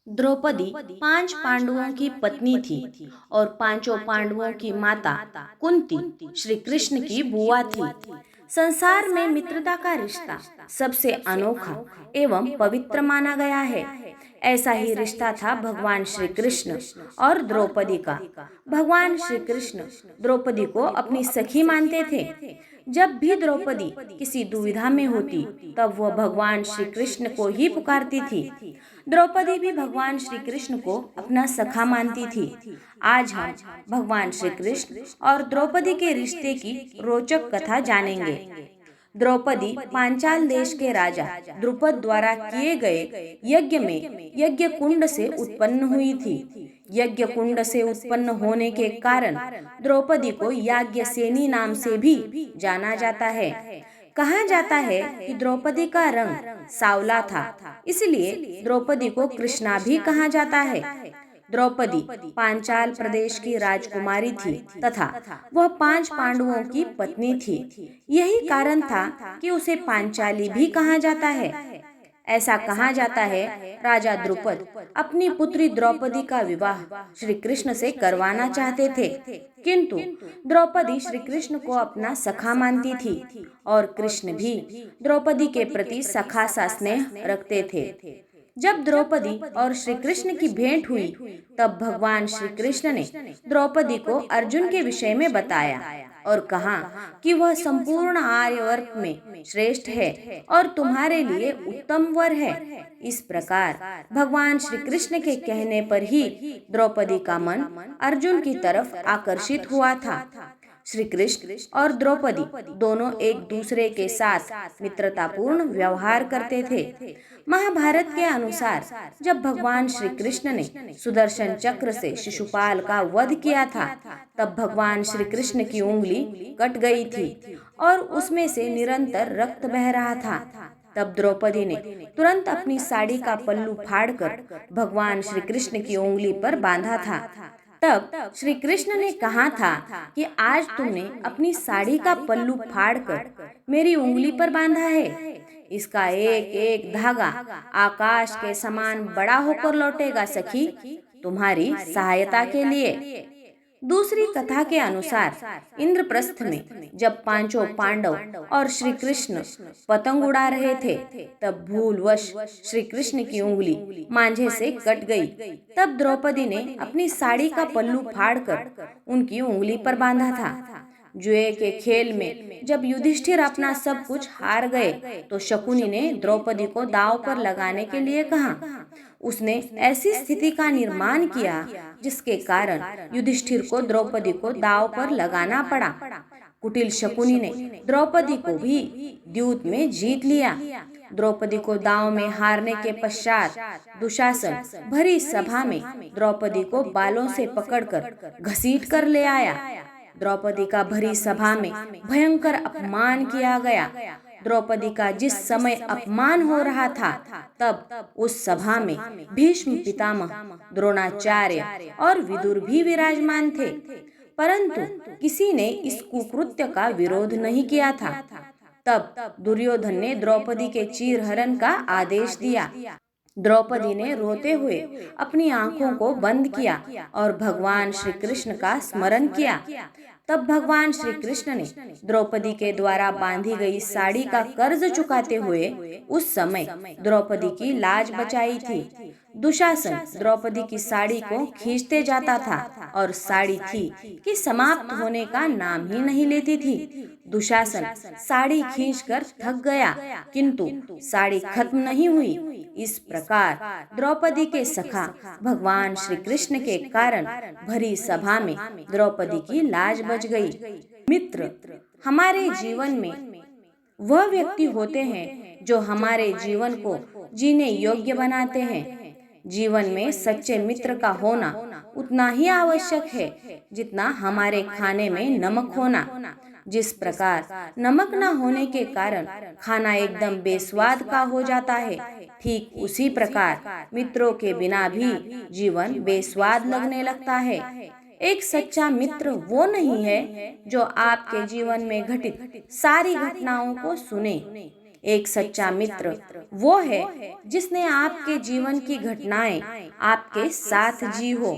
द्रौपदी 5 पांडवों की पत्नी थी और पांचों पांडवों की माता कुंती श्री कृष्ण की बुआ थी। संसार में मित्रता का रिश्ता सबसे अनोखा एवं पवित्र माना गया है। ऐसा ही रिश्ता था भगवान श्री कृष्ण और द्रौपदी का। भगवान श्री कृष्ण द्रौपदी को अपनी सखी मानते थे। जब भी द्रौपदी किसी दुविधा में होती, तब वह भगवान श्री कृष्ण को ही पुकारती थी। द्रौपदी भी भगवान श्री कृष्ण को अपना सखा मानती थी। आज हम भगवान श्री कृष्ण और द्रौपदी के रिश्ते की रोचक कथा जानेंगे। द्रौपदी पांचाल देश के राजा द्रुपद द्वारा किए गए यज्ञ में यज्ञ कुंड से उत्पन्न हुई थी। यज्ञ कुंड से उत्पन्न होने के कारण द्रौपदी को याज्ञसेनी नाम से भी जाना जाता है। कहा जाता है कि द्रौपदी का रंग सांवला था, इसलिए द्रौपदी को कृष्णा भी कहा जाता है। द्रौपदी पांचाल प्रदेश की राजकुमारी थी तथा वह 5 पांडवों की पत्नी थी। यही कारण था कि उसे पांचाली भी कहा जाता है। ऐसा कहा जाता है राजा द्रुपद अपनी पुत्री द्रौपदी का विवाह श्री कृष्ण से करवाना चाहते थे, किंतु द्रौपदी श्री कृष्ण को अपना सखा मानती थी और कृष्ण भी द्रौपदी के प्रति सखा सा स्नेह रखते थे। जब द्रौपदी और श्री कृष्ण की भेंट हुई, तब भगवान श्री कृष्ण ने द्रौपदी को अर्जुन के विषय में बताया और कहा कि वह संपूर्ण आर्यवर्त में श्रेष्ठ है और तुम्हारे लिए उत्तम वर है। इस प्रकार भगवान श्री कृष्ण के कहने पर ही द्रौपदी का मन अर्जुन की तरफ आकर्षित हुआ था। श्री कृष्ण और द्रौपदी दोनों एक दूसरे के साथ मित्रतापूर्ण व्यवहार करते थे। महाभारत के अनुसार जब भगवान श्री कृष्ण ने सुदर्शन चक्र से शिशुपाल का वध किया था, तब भगवान श्री कृष्ण की उंगली कट गई थी और उसमें से निरंतर रक्त बह रहा था। तब द्रौपदी ने तुरंत अपनी साड़ी का पल्लू फाड़कर भगवान श्री कृष्ण की उंगली पर बांधा था। तब श्री कृष्ण ने कहा था कि आज तुमने अपनी साड़ी का पल्लू फाड़कर मेरी उंगली पर बांधा है। इसका एक एक धागा आकाश के समान बड़ा होकर लौटेगा सखी, तुम्हारी सहायता के लिए। दूसरी कथा के अनुसार इंद्रप्रस्थ में जब पांचों पांडव और श्री कृष्ण पतंग उड़ा रहे थे, तब भूलवश श्री कृष्ण की उंगली मांझे से कट गई। तब द्रौपदी ने अपनी साड़ी का पल्लू फाड़कर उनकी उंगली पर बांधा था। जुए के खेल में जब युधिष्ठिर अपना सब कुछ हार गए, तो शकुनी ने द्रौपदी को दांव पर लगाने के लिए कहा। उसने ऐसी स्थिति का निर्माण किया जिसके कारण युधिष्ठिर को द्रौपदी को दांव पर लगाना पड़ा। कुटिल शकुनी ने द्रौपदी को भी द्यूत में जीत लिया। द्रौपदी को दांव में हारने के पश्चात दुशासन भरी सभा में द्रौपदी को बालों से पकड़कर घसीट कर ले आया। द्रौपदी का भरी सभा में भयंकर अपमान किया गया। द्रौपदी का जिस समय अपमान हो रहा था, तब उस सभा में भीष्म पितामह, द्रोणाचार्य और विदुर भी विराजमान थे, परंतु किसी ने इस कुकृत्य का विरोध नहीं किया था। तब दुर्योधन ने द्रौपदी के चीरहरण का आदेश दिया। द्रौपदी ने रोते हुए अपनी आंखों को बंद किया और भगवान श्री कृष्ण का स्मरण किया। तब भगवान श्री कृष्ण ने द्रौपदी के द्वारा बांधी गई साड़ी का कर्ज चुकाते हुए उस समय द्रौपदी की लाज बचाई थी। दुशासन द्रौपदी की साड़ी को खींचते जाता था और साड़ी थी कि समाप्त होने का नाम ही नहीं लेती थी। दुशासन साड़ी खींचकर थक गया, किंतु साड़ी खत्म नहीं हुई। इस प्रकार द्रौपदी के सखा भगवान श्री कृष्ण के कारण भरी सभा में द्रौपदी की लाज बच गई। मित्र हमारे जीवन में वह व्यक्ति होते हैं जो हमारे जीवन को जीने योग्य बनाते हैं। जीवन में सच्चे मित्र का होना उतना ही आवश्यक है जितना हमारे खाने में नमक होना। जिस प्रकार नमक न होने के कारण खाना एकदम बेस्वाद का हो जाता है, ठीक उसी प्रकार मित्रों के बिना भी जीवन बेस्वाद लगने लगता है। एक सच्चा मित्र वो नहीं है जो आपके जीवन में घटित सारी घटनाओं को सुने, एक सच्चा मित्र वो है जिसने आपके जीवन की घटनाएं आपके साथ जी हो।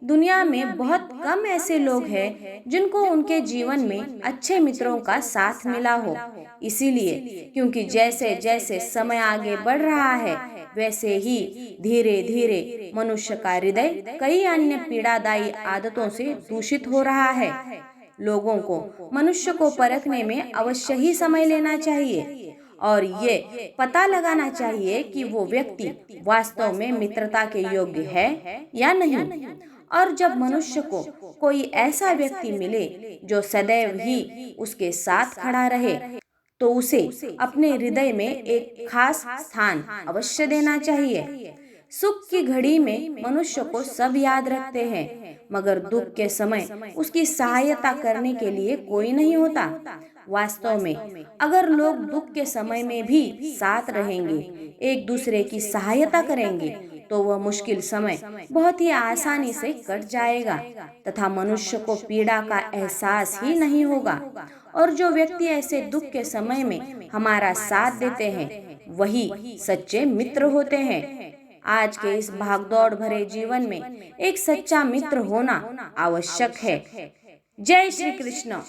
दुनिया में बहुत कम ऐसे लोग हैं जिनको उनके जीवन में अच्छे मित्रों का साथ मिला हो। इसीलिए क्योंकि जैसे जैसे समय आगे बढ़ रहा है, वैसे ही धीरे धीरे मनुष्य का हृदय कई अन्य पीड़ादायी आदतों से दूषित हो रहा है। लोगों को मनुष्य को परखने में अवश्य ही समय लेना चाहिए और ये पता लगाना चाहिए कि वो व्यक्ति वास्तव में मित्रता के योग्य है या नहीं। और जब मनुष्य को कोई ऐसा व्यक्ति मिले जो सदैव ही उसके साथ खड़ा रहे, तो उसे अपने हृदय में एक खास स्थान अवश्य देना चाहिए। सुख की घड़ी में मनुष्य को सब याद रखते हैं, मगर दुख के समय उसकी सहायता करने के लिए कोई नहीं होता। वास्तव में अगर लोग दुख के समय में भी साथ रहेंगे, एक दूसरे की सहायता करेंगे, तो वह मुश्किल समय बहुत ही आसानी से कट जाएगा तथा मनुष्य को पीड़ा का एहसास ही नहीं होगा। और जो व्यक्ति ऐसे दुख के समय में हमारा साथ देते हैं, वही सच्चे मित्र होते हैं। आज के इस भागदौड़ भरे जीवन में एक सच्चा मित्र होना आवश्यक है। जय श्री कृष्ण।